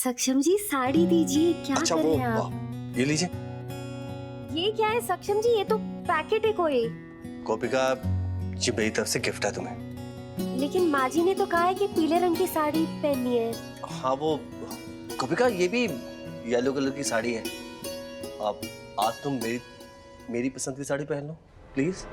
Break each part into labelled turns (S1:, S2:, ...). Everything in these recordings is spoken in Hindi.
S1: सक्षम जी साड़ी दीजिए, क्या
S2: अच्छा
S1: कर
S2: वो
S1: रहे हैं आप?
S2: ये लीजिए।
S1: ये क्या है सक्षम जी, ये तो पैकेट है कोई।
S2: गोपिका जी मेरी तरफ से गिफ्ट है तुम्हें।
S1: लेकिन माँ जी ने तो कहा है कि पीले रंग की साड़ी पहननी है।
S2: हाँ वो गोपिका ये भी येलो कलर की साड़ी है। आप आज तुम मेरी पसंद की साड़ी पहन लो प्लीज।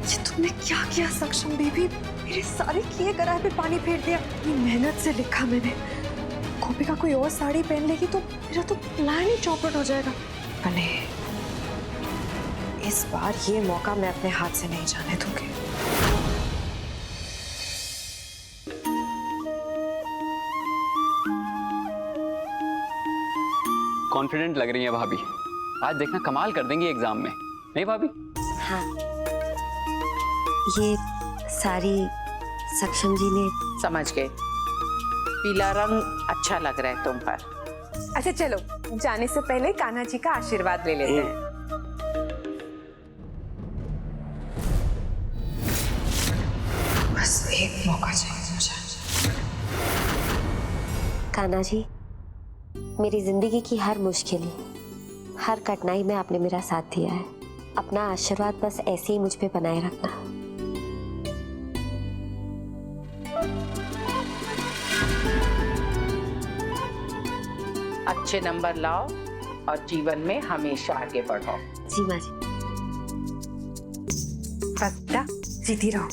S3: ये तुमने क्या किया सक्षम बेबी? मेरे सारे किए कराए पे पानी फेर दिया। इतनी मेहनत से लिखा मैंने। गोपिका कोई और साड़ी पहन लेगी तो मेरा तो प्लान ही चौपट हो जाएगा। अरे इस बार ये मौका मैं अपने हाथ से नहीं जाने दूंगी।
S4: कॉन्फिडेंट लग रही है भाभी, आज देखना कमाल कर देंगी एग्जाम में, नहीं भाभी?
S1: हाँ, ये साड़ी सक्षम जी ने।
S5: समझ गए, पीला रंग अच्छा लग रहा है तुम पर।
S3: अच्छा चलो, जाने से पहले कान्हा जी का आशीर्वाद ले लेते हैं। बस एक मौका चाहिए मुझे।
S1: कान्हा जी, मेरी जिंदगी की हर मुश्किल, हर कठिनाई में आपने मेरा साथ दिया है। अपना आशीर्वाद बस ऐसे ही मुझ पे बनाए रखना।
S5: अच्छे नंबर लाओ और जीवन में हमेशा आगे बढ़ो।
S1: जी माँ जी।
S3: बस बेटा सीधी रहो,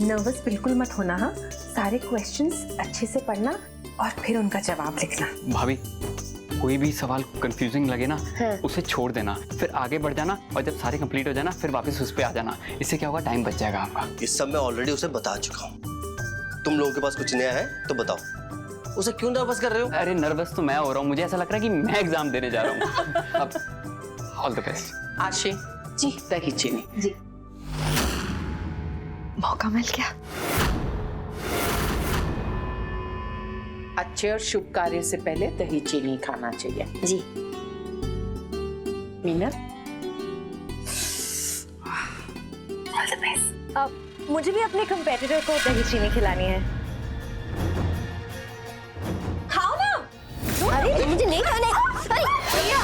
S3: नर्वस बिल्कुल मत होना। हाँ, सारे क्वेश्चंस अच्छे से पढ़ना और फिर उनका जवाब लिखना।
S4: भाभी कोई भी सवाल कंफ्यूजिंग लगे ना,
S1: हाँ।
S4: उसे छोड़ देना, फिर आगे बढ़ जाना और जब सारे कंप्लीट हो जाना फिर वापस उस पे आ जाना। इससे क्या होगा, टाइम बच जाएगा आपका।
S2: इस सब मैं ऑलरेडी उसे बता चुका हूँ। तुम लोगों के पास कुछ नया है तो बताओ। उसे क्यों नर्वस कर रहे हो?
S4: अरे नर्वस तो मैं हो रहा हूँ, मुझे ऐसा लग रहा है कि मैं एग्जाम देने जा रहा हूँ। अब ऑल द बेस्ट।
S5: आशी जी, दही चीनी
S1: जी।
S3: मौका मिल गया।
S5: अच्छे और शुभ कार्य से पहले दही चीनी खाना चाहिए।
S1: जी।
S5: Meena,
S3: all the best. अब मुझे भी अपने कंपेटिटर को दही चीनी खिलानी है। खाओ ना।
S1: अरे मुझे नहीं खाने।
S3: भैया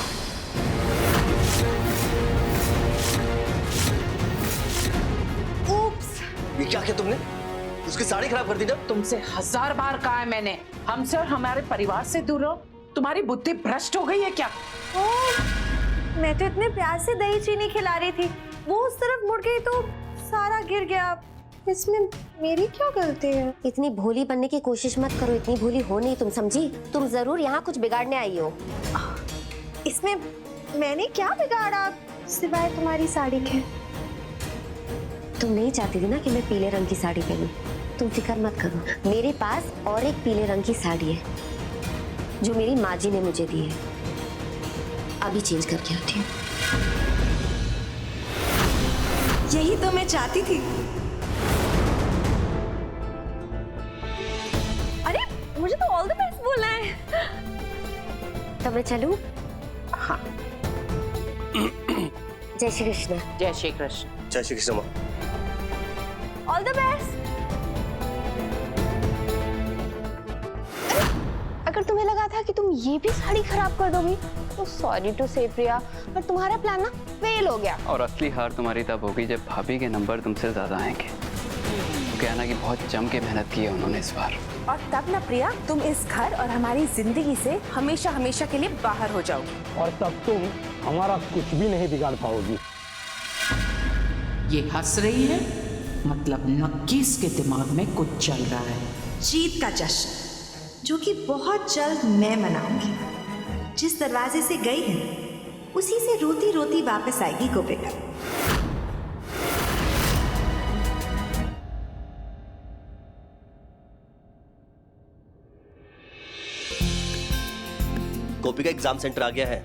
S3: उप्स,
S2: ये क्या किया तुमने? उसकी साड़ी खराब कर दी ना?
S5: तुमसे 1000 बार कहा है मैंने, हमसे और हमारे परिवार से दूर रहो। तुम्हारी बुद्धि भ्रष्ट हो गई है क्या?
S3: मैं तो इतने प्यार से दही चीनी खिला रही थी, वो उस तरफ मुड़ गई तो सारा गिर गया। इसमें मेरी क्या गलती है?
S1: इतनी भोली बनने की कोशिश मत करो, इतनी भोली हो नहीं तुम, समझी? तुम जरूर यहाँ कुछ बिगाड़ने आई हो।
S3: इसमें मैंने क्या बिगाड़ा सिवाय तुम्हारी साड़ी के?
S1: तुम नहीं चाहती थी ना कि मैं पीले रंग की साड़ी पहनूं। तुम फिक्र मत करो, मेरे पास और एक पीले रंग की साड़ी है जो मेरी माँ जी ने मुझे दी है। अभी चेंज करके आती हूँ।
S3: यही तो मैं चाहती थी। अरे मुझे तो ऑल द बेस्ट बोलना है।
S1: तो मैं चलूं?
S5: हाँ।
S1: जय श्री कृष्ण।
S5: जय श्री कृष्ण।
S2: जय Shri Krishna.
S3: All the best.
S1: अगर तुम्हें लगा था कि तुम ये भी साड़ी खराब कर दोगी तो सॉरी टू से प्रिया, पर तुम्हारा प्लान ना फेल हो गया।
S4: और असली हार तुम्हारी तब होगी जब भाभी के नंबर तुमसे ज्यादा आएंगे। कहना कि बहुत जम के मेहनत की है उन्होंने इस बार।
S3: और तब ना प्रिया, तुम इस घर और हमारी जिंदगी से हमेशा हमेशा के लिए बाहर हो जाओगी।
S6: और तब तुम हमारा कुछ भी नहीं बिगाड़ पाओगी।
S5: ये हंस रही है, मतलब नक्की इसके दिमाग में कुछ चल रहा है।
S7: जीत का जश्न जो कि बहुत जल्द मैं मनाऊंगी। जिस दरवाजे से गई है उसी से रोती रोती वापस आएगी गोपिका।
S2: गोपिका एग्जाम सेंटर आ गया है।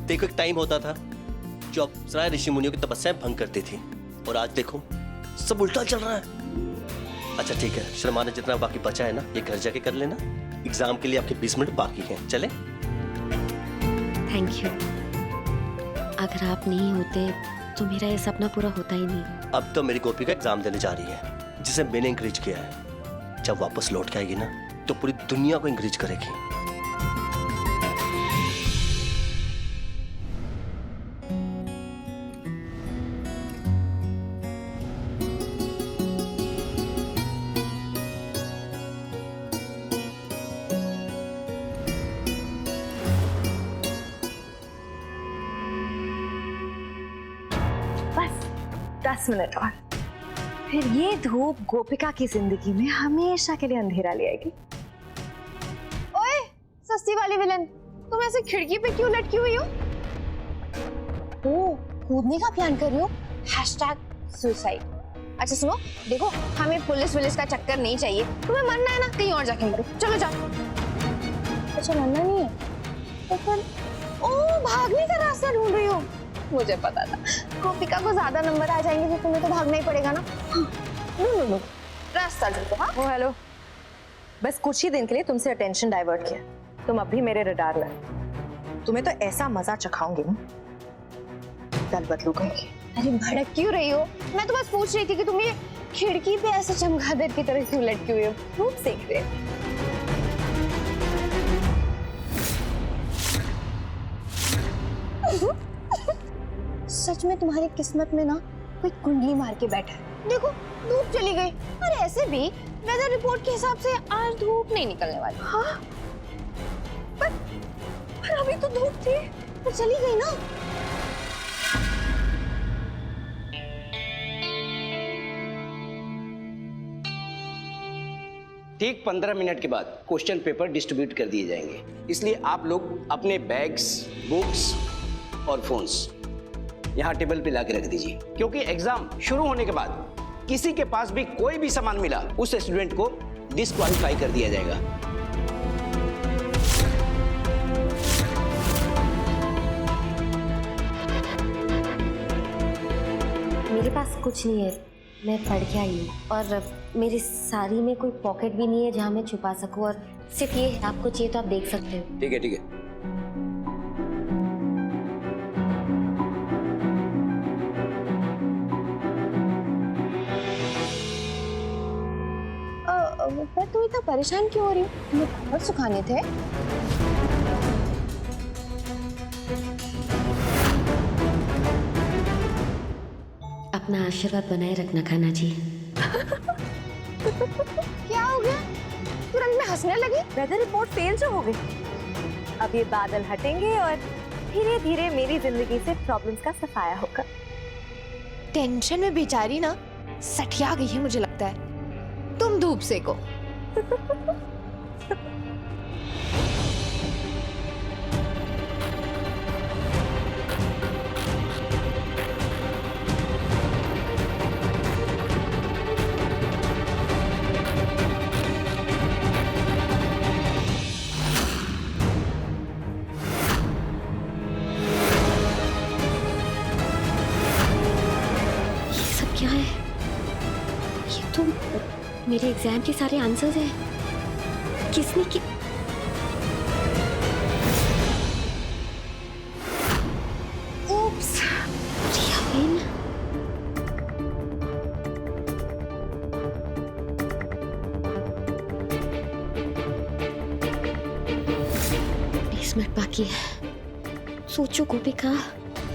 S2: देखो एक टाइम होता था जो अप्सराएं ऋषि मुनियों की तपस्याएं भंग करती थी, और आज देखो सब उल्टा चल रहा है। अच्छा ठीक है, शर्माने जितना बाकी बचा है ना, ये घर जाके कर लेना। एग्जाम के लिए आपके 20 मिनट बाकी हैं। चले?
S1: Thank you. अगर आप नहीं होते तो मेरा ये सपना पूरा होता ही नहीं।
S2: अब तो मेरी गोपी का एग्जाम देने जा रही है, जिसे मैंने इंकरेज किया है। जब वापस लौट के आएगी ना तो पूरी दुनिया को इंकरेज करेगी।
S3: बस 10 मिनट और, फिर ये धूप गोपिका की जिंदगी में हमेशा के लिए अंधेरा ले आएगी।
S8: ओए सस्ती वाली विलन, तुम ऐसे खिड़की पे क्यों लटकी हुई हो? ओ, कूदने का प्लान कर रही हो? #सुसाइड। अच्छा सुनो, देखो हमें पुलिस का चक्कर नहीं चाहिए। तुम्हें मरना है ना, कहीं और जाके मरो। चलो जाओ। अच्छा मरना नहीं है तो फिर ओ भागने का रास्ता ढूंढ रही हो। मुझे पता था गोपिका को ज्यादा नंबर आ जाएंगे तो तुम्हें तो भागना ही पड़ेगा ना। नो रास्ता ढूंढो। हाँ
S3: ओ हेलो, बस कुछ ही दिन के लिए तुमसे अटेंशन डाइवर्ट किया, तुम अब भी मेरे रडार में हो। तुम्हें तो ऐसा मजा चखाऊंगी ना, दल बदलू कहीं।
S8: अरे भड़क क्यों रही हो? मैं तो बस पूछ रही थी कि तुम ये खिड़की पे ऐसे चमगादड़ की तरह क्यों लटकी हुई हो? धूप सेक रहे हो। सच में तुम्हारी किस्मत में ना कोई कुंडली मार के बैठा है। देखो धूप चली गई, और ऐसे भी वेदर रिपोर्ट के हिसाब से आज धूप नहीं निकलने वाली। हाँ पर अभी तो धूप थी, तो चली गई ना।
S9: ठीक 15 मिनट के बाद क्वेश्चन पेपर डिस्ट्रीब्यूट कर दिए जाएंगे, इसलिए आप लोग अपने बैग्स, बुक्स और फोन्स यहाँ टेबल पे लाके रख दीजिए, क्योंकि एग्जाम शुरू होने के बाद किसी के पास भी कोई भी सामान मिला उस स्टूडेंट को डिस्क्वालीफाई कर दिया जाएगा।
S1: मेरे पास कुछ नहीं है, मैं पढ़ के आई हूँ, और मेरी साड़ी में कोई पॉकेट भी नहीं है जहाँ मैं छुपा सकूँ, और सिर्फ ये आपको चाहिए तो आप देख सकते हो।
S9: ठीक है ठीक है।
S8: पर तुम इतना परेशान क्यों हो रही हो? तुम्हें कपड़े सुखाने थे।
S1: अपना आशीर्वाद बनाए रखना खाना जी।
S8: क्या हो गया? तुरंत में हंसने लगी?
S3: वेदर रिपोर्ट फेल जो हो गई, अब ये बादल हटेंगे और धीरे धीरे मेरी जिंदगी से प्रॉब्लम्स का सफाया होगा।
S8: टेंशन में बेचारी ना सठिया गई है मुझे लगता है। तुम धूप सेको।
S1: ये सब क्या है? ये तो मेरे एग्जाम के सारे आंसर्स हैं। किसने की?
S8: Oops.
S1: प्रिया बेन। मिनट बाकी है। सोचो गोपिका,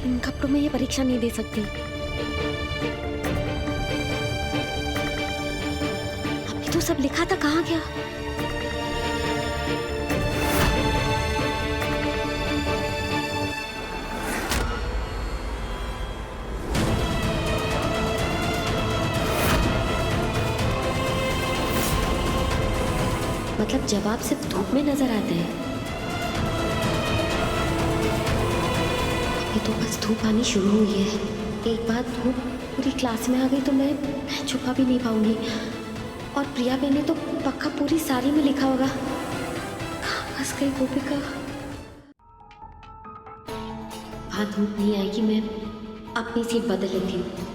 S1: इन कपड़ों में ये परीक्षा नहीं दे सकती। अभी तो सब लिखा था, कहाँ गया? मतलब जवाब सिर्फ धूप में नजर आते हैं। अभी तो बस धूप आनी शुरू हुई है। एक बार धूप पूरी क्लास में आ गई तो मैं छुपा भी नहीं पाऊंगी। और प्रिया बेन ने तो पक्का पूरी साड़ी में लिखा होगा। कहाँ फंस गई गोपिका? बात धूप नहीं आएगी, मैं अपनी सीट बदल लेती हूँ।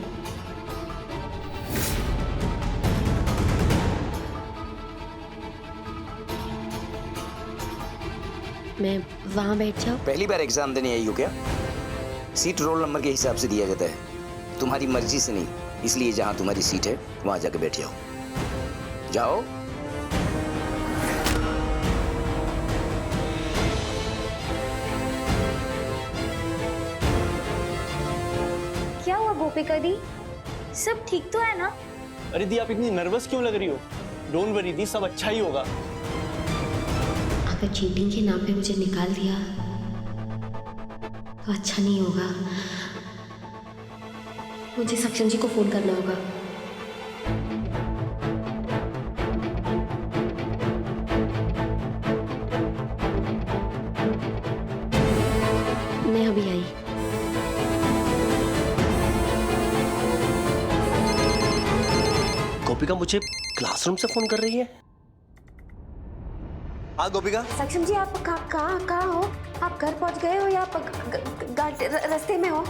S1: मैं वहाँ बैठ जाऊँ?
S9: पहली बार एग्जाम देने आई हो क्या? सीट रोल नंबर के हिसाब से दिया जाता है, तुम्हारी मर्जी से नहीं। इसलिए जहां तुम्हारी सीट है वहां जाकर बैठ जाओ। जाओ।
S8: क्या हुआ गोपिका दी? सब ठीक तो है ना?
S10: अरे दी, आप इतनी नर्वस क्यों लग रही हो? डोंट वरी दी, सब अच्छा ही होगा।
S1: अगर चीटिंग के नाम पे मुझे निकाल दिया तो अच्छा नहीं होगा। मुझे सक्षम जी को फोन करना होगा। मैं अभी आई।
S2: गोपिका मुझे क्लासरूम से फोन कर रही है। हाँ गोपिका।
S1: सक्षम जी, आप कहाँ हो? आप घर पहुंच गए हो या रास्ते में हो?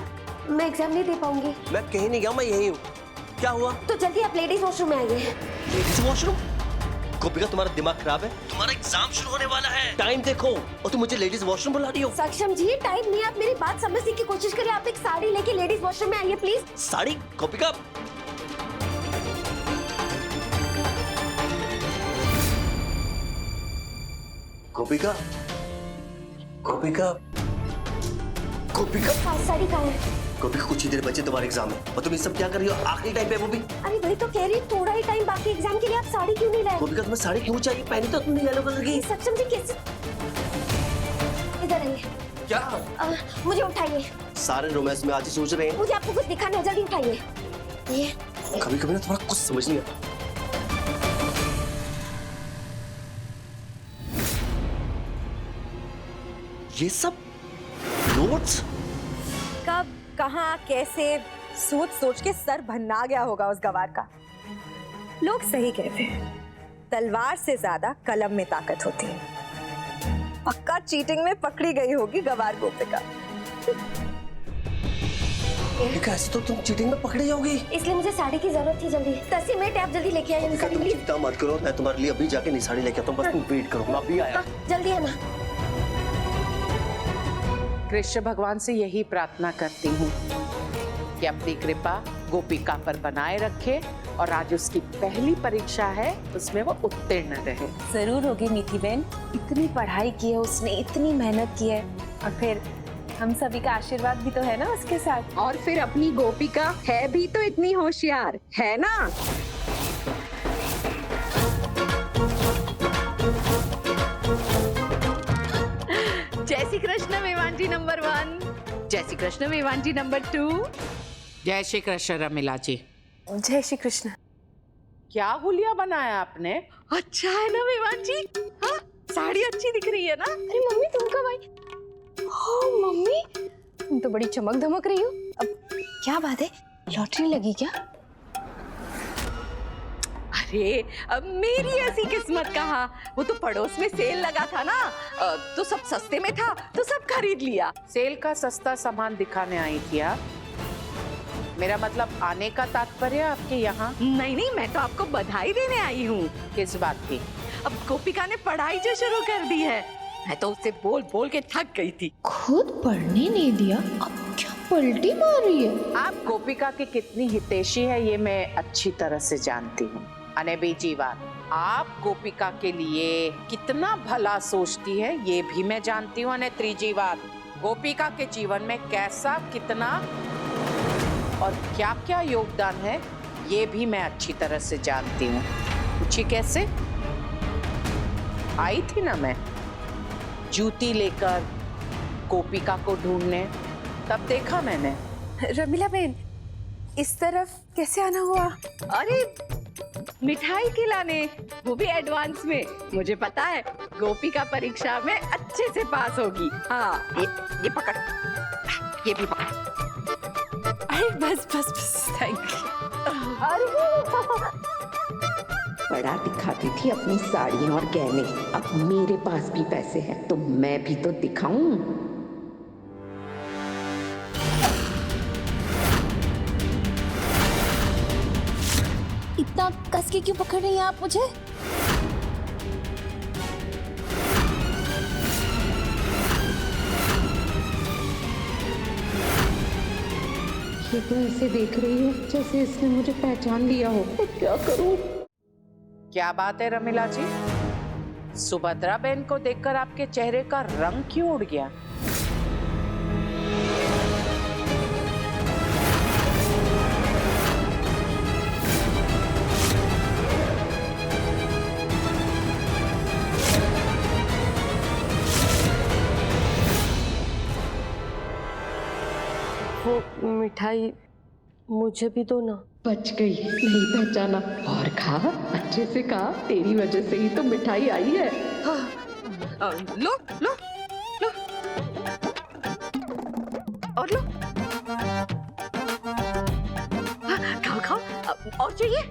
S1: मैं एग्जाम नहीं दे पाऊंगी।
S2: मैं कहीं नहीं गया, मैं यही हूँ। क्या हुआ?
S1: तो जल्दी आप लेडीज वॉशरूम में आइए।
S2: Ladies washroom? गोपिका तुम्हारा दिमाग खराब है? तुम्हारा एग्जाम शुरू होने वाला है, टाइम देखो, और तुम मुझे लेडीज वॉशरूम बुला रही हो।
S1: सक्षम जी, टाइम नहीं, आप मेरी बात समझने की कोशिश करिए। आप एक साड़ी लेके लेडीज वॉशरूम में आइए प्लीज।
S2: साड़ी? गोपिका गोपिका गोपिका गोपिका
S1: साड़ी कहाँ है?
S2: गोपिका कुछ ही देर बचे तुम्हारे एग्जाम में, और तुम ये सब क्या कर रही हो? आखिरी टाइम पे वो भी।
S1: अरे वही तो कह रही हूँ, थोड़ा ही टाइम बाकी एग्जाम के लिए, आप साड़ी क्यों नहीं लाए?
S2: गोपिका तुम्हें साड़ी क्यों चाहिए? पहनी तो तुमने येलो कलर की।
S1: सक्षम जी कैसे? इधर आइए।
S2: क्या?
S1: मुझे उठाइए।
S2: सारे रोमांस में आज ही सोच रहे हैं।
S1: मुझे आपको कुछ दिखाना है, जल्दी उठाइए। ये
S2: कभी कभी ना थोड़ा कुछ समझ नहीं आता। ये सब नोट्स?
S7: कब, कहाँ, कैसे सोच सोच के सर भन्ना गया होगा उस गवार का। लोग सही कहते हैं, तलवार से ज्यादा कलम में ताकत होती है। पक्का चीटिंग में पकड़ी गई होगी गवार गोपिका।
S2: कैसे तो तुम चीटिंग में पकड़ी जाओगी?
S1: इसलिए मुझे साड़ी की जरूरत थी। जल्दी 10 मिनट आप जल्दी लेके आइए साड़ी प्लीज।
S2: चिंता मत करो, मैं तुम्हारे लिए अभी जाके नई साड़ी लेके आता हूँ, बस तुम वेट करो, मैं अभी आया।
S1: जल्दी आना।
S5: कृष्ण भगवान से यही प्रार्थना करती हूँ कि अपनी कृपा गोपिका पर बनाए रखे, और आज उसकी पहली परीक्षा है, उसमें वो उत्तीर्ण रहे।
S7: जरूर होगी मीठी बहन, इतनी पढ़ाई की है उसने, इतनी मेहनत की है, और फिर हम सभी का आशीर्वाद भी तो है ना उसके साथ।
S11: और फिर अपनी गोपिका है भी तो इतनी होशियार, है ना?
S5: जय श्री कृष्ण मेवान जी नंबर 1, जय श्री कृष्ण मेवान जी नंबर 2, जय श्री कृष्ण रमीला जी।
S3: जय श्री कृष्ण।
S5: क्या हुलिया बनाया आपने?
S7: अच्छा है ना मेवान जी? हाँ, साड़ी अच्छी दिख रही है ना?
S8: अरे मम्मी, तुम कब आई? ओह मम्मी, तुम तो बड़ी चमक धमक रही हो। अब क्या बात है, लॉटरी लगी क्या?
S7: अरे अब मेरी ऐसी किस्मत कहाँ, वो तो पड़ोस में सेल लगा था ना, तो सब सस्ते में था तो सब खरीद लिया।
S5: सेल का सस्ता सामान दिखाने आई थी आप? मेरा मतलब आने का तात्पर्य आपके यहाँ?
S7: नहीं नहीं, मैं तो आपको बधाई देने आई हूँ।
S5: किस बात की?
S7: अब गोपिका ने पढ़ाई जो शुरू कर दी है, मैं तो उससे बोल बोल के थक गई थी।
S8: खुद पढ़ने नहीं दिया, अब क्या पलटी मार रही है?
S5: आप गोपिका की कितनी हितैषी है ये मैं अच्छी तरह से जानती हूँ। अने बीजी बात, आप गोपिका के लिए कितना भला सोचती है ये भी मैं जानती हूँ। अने त्रीजी बात, गोपिका के जीवन में कैसा, कितना और क्या क्या योगदान है ये भी मैं अच्छी तरह से जानती हूँ। पूछिए कैसे? आई थी ना मैं जूती लेकर गोपिका को ढूंढने, तब देखा मैंने।
S3: रमीला बहन, इस तरफ कैसे आना हुआ?
S7: अरे मिठाई खिलाने, वो भी एडवांस में। मुझे पता है गोपिका परीक्षा में अच्छे से पास होगी। हाँ, ये पकड़, ये भी पकड़।
S3: अरे बस बस बस, थैंक यू।
S11: बड़ा दिखाती थी अपनी साड़ियाँ और गहने, अब मेरे पास भी पैसे हैं तो मैं भी तो दिखाऊं।
S8: इतना कस के क्यों पकड़ रही हैं आप मुझे?
S11: ये तो ऐसे देख रही है जैसे इसने मुझे पहचान लिया हो। तो क्या करूं?
S5: क्या बात है रमीला जी, सुभद्रा बहन को देखकर आपके चेहरे का रंग क्यों उड़ गया?
S1: वो मिठाई मुझे भी दो ना।
S11: बच गई, नहीं पहचाना। और खा, अच्छे से खा, तेरी वजह से ही तो मिठाई आई है।
S7: लो लो लो और लो। खाओ खाओ, और चाहिए?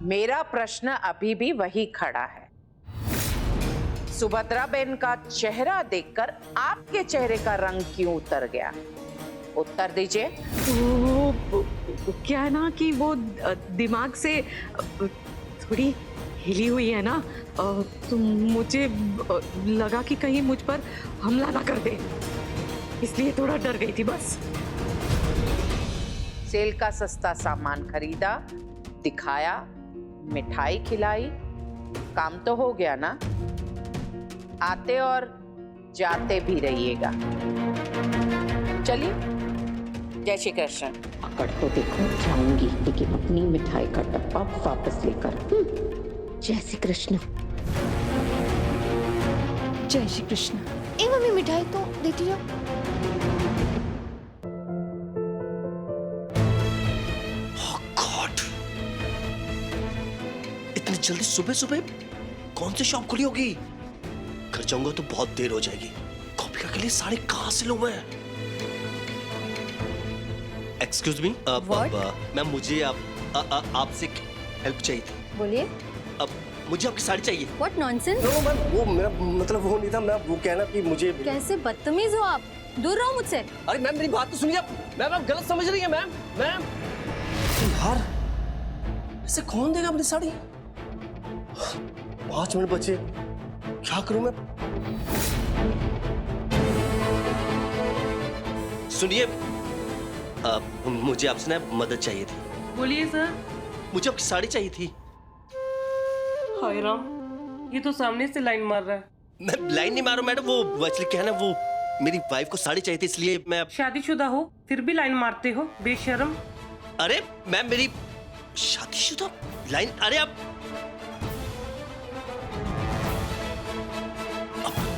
S5: मेरा प्रश्न अभी भी वही खड़ा है। सुभद्रा बहन का चेहरा देखकर आपके चेहरे का रंग क्यों उतर गया? उत्तर दीजिए।
S7: वो क्या है ना कि वो दिमाग से थोड़ी हिली हुई है ना, तो मुझे लगा कि कहीं मुझ पर हमला ना कर दे, इसलिए थोड़ा डर गई थी बस।
S5: सेल का सस्ता सामान खरीदा, दिखाया, मिठाई खिलाई, काम तो हो गया ना? आते और जाते भी रहिएगा। चलिए, जय श्री कृष्ण।
S11: पकड़ तो देखो, जाऊंगी लेकिन अपनी मिठाई का डब्बा वापस लेकर। जय श्री कृष्ण।
S8: जय श्री कृष्ण। ए मम्मी, मिठाई तो देती जाओ।
S2: इतनी जल्दी सुबह सुबह कौन सी शॉप खुली होगी? घर जाऊंगा तो बहुत देर हो जाएगी। गोपिका के लिए साड़ी कहां से लूं मैं? एक्सक्यूज मी मैम, मुझे आपसे हेल्प चाहिए थी।
S1: बोलिए।
S2: अब मुझे आपकी साड़ी चाहिए।
S1: What nonsense?
S6: नो मैम, वो मेरा मतलब वो नहीं था। मैं वो कहना कि मुझे
S1: कैसे बदतमीज हो आप, दूर रहो मुझसे।
S6: अरे मैम, मेरी बात तो सुनिए आप। मैम, आप गलत समझ रही हैं मैम। मैम यार, ऐसे कौन देगा अपनी साड़ी? 5 मिनट बचे, क्या करूं मैं?
S2: सुनिए, मुझे आपसे ना मदद चाहिए थी।
S12: बोलिए सर।
S2: मुझे आपकी साड़ी चाहिए थी।
S12: हाय राम, ये तो सामने से लाइन मार रहा है।
S2: मैं लाइन नहीं मारू मैडम, वो एक्चुअली क्या है ना, वो मेरी वाइफ को साड़ी चाहिए थी, इसलिए मैं।
S12: शादीशुदा हो फिर भी लाइन मारते हो, बेशर्म।
S2: अरे मैम, मेरी शादीशुदा लाइन? अरे अब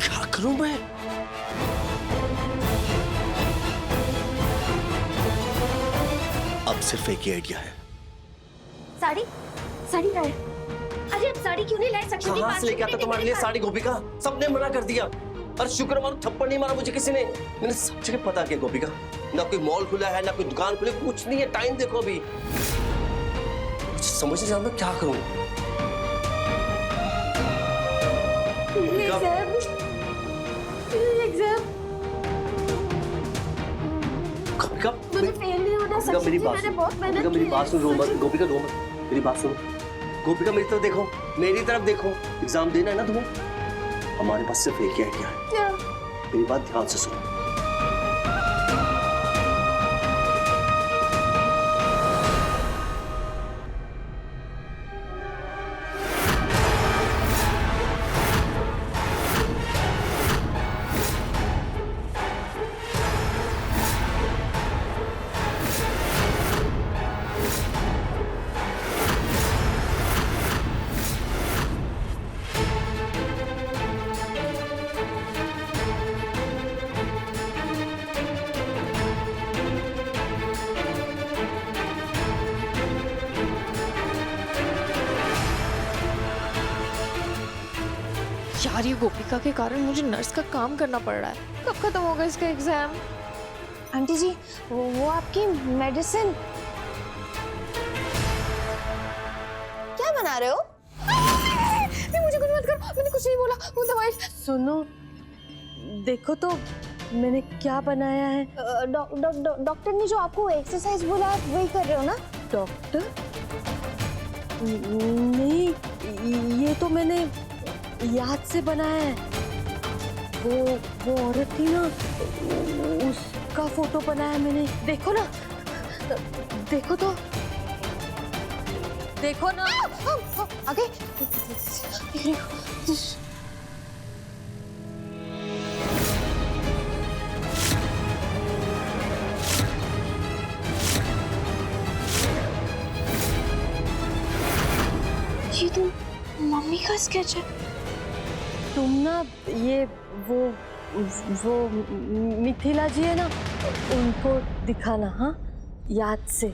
S2: क्या करूं मैं? अब सिर्फ एक ही आइडिया है।
S1: साड़ी साड़ी लाए। अरे अब साड़ी क्यों नहीं लाए? सक्षम
S6: कहां से लेके आता तुम्हारे लिए साड़ी गोपिका? सबने मना कर दिया। और शुक्र मानो थप्पड़ नहीं मारा मुझे किसी ने। मैंने सब जगह पता किया गोपिका, ना कोई मॉल खुला है, ना कोई दुकान खुली, कुछ नहीं है। टाइम देखो अभी। समझ नहीं आता क्या करूं। गोपिका,
S1: मुझे फेल नहीं होना। सक्षम जी, मैंने बहुत मेहनत की है।
S6: मेरी बात सुनो मत गोपिका, रो मत। मेरी बात सुनो गोपिका, मेरी तरफ देखो, मेरी तरफ देखो। एग्जाम देना है ना तुम्हें? हमारे पास सिर्फ एक ही आइडिया है।
S1: क्या?
S6: मेरी बात ध्यान से सुनो।
S8: यार, ये गोपिका के कारण मुझे नर्स का काम करना पड़ रहा है। कब खत्म होगा इसका एग्जाम? आंटी जी, वो आपकी मेडिसिन क्या बना रहे हो? नहीं, मुझे कुछ मत करो, मैंने कुछ नहीं बोला। वो दवाई
S1: सुनो, देखो तो मैंने क्या बनाया है।
S8: डॉक्टर ने जो आपको एक्सरसाइज बोला आप वही कर रहे हो ना?
S1: डॉक्टर? नहीं, ये तो मैंने याद से बनाया है।
S7: वो औरत थी ना, उसका फोटो बनाया मैंने। देखो ना, देखो तो, देखो ना।
S8: आगे ये तो मम्मी का स्केच है।
S7: तुम ना ये वो मिथिला जी है ना, उनको दिखाना, हाँ, याद से।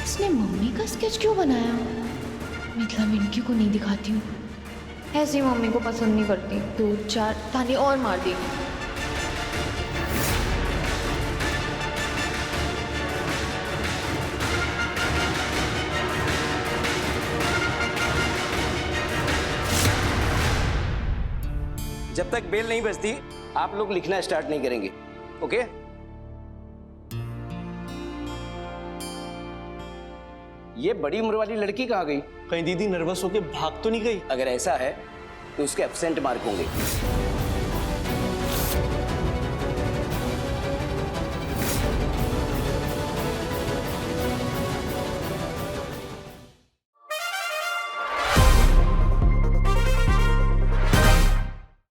S8: इसने मम्मी का स्केच क्यों बनाया? मिथिला मिनकी को नहीं दिखाती हूँ, ऐसी मम्मी को पसंद नहीं करती, 2-4 ताने और मार देगी।
S9: जब तक बेल नहीं बजती आप लोग लिखना स्टार्ट नहीं करेंगे, ओके? ये बड़ी उम्र वाली लड़की कहाँ गई?
S10: कहीं दीदी नर्वस होके भाग तो नहीं गई?
S9: अगर ऐसा है तो उसके एब्सेंट मार्क होंगे।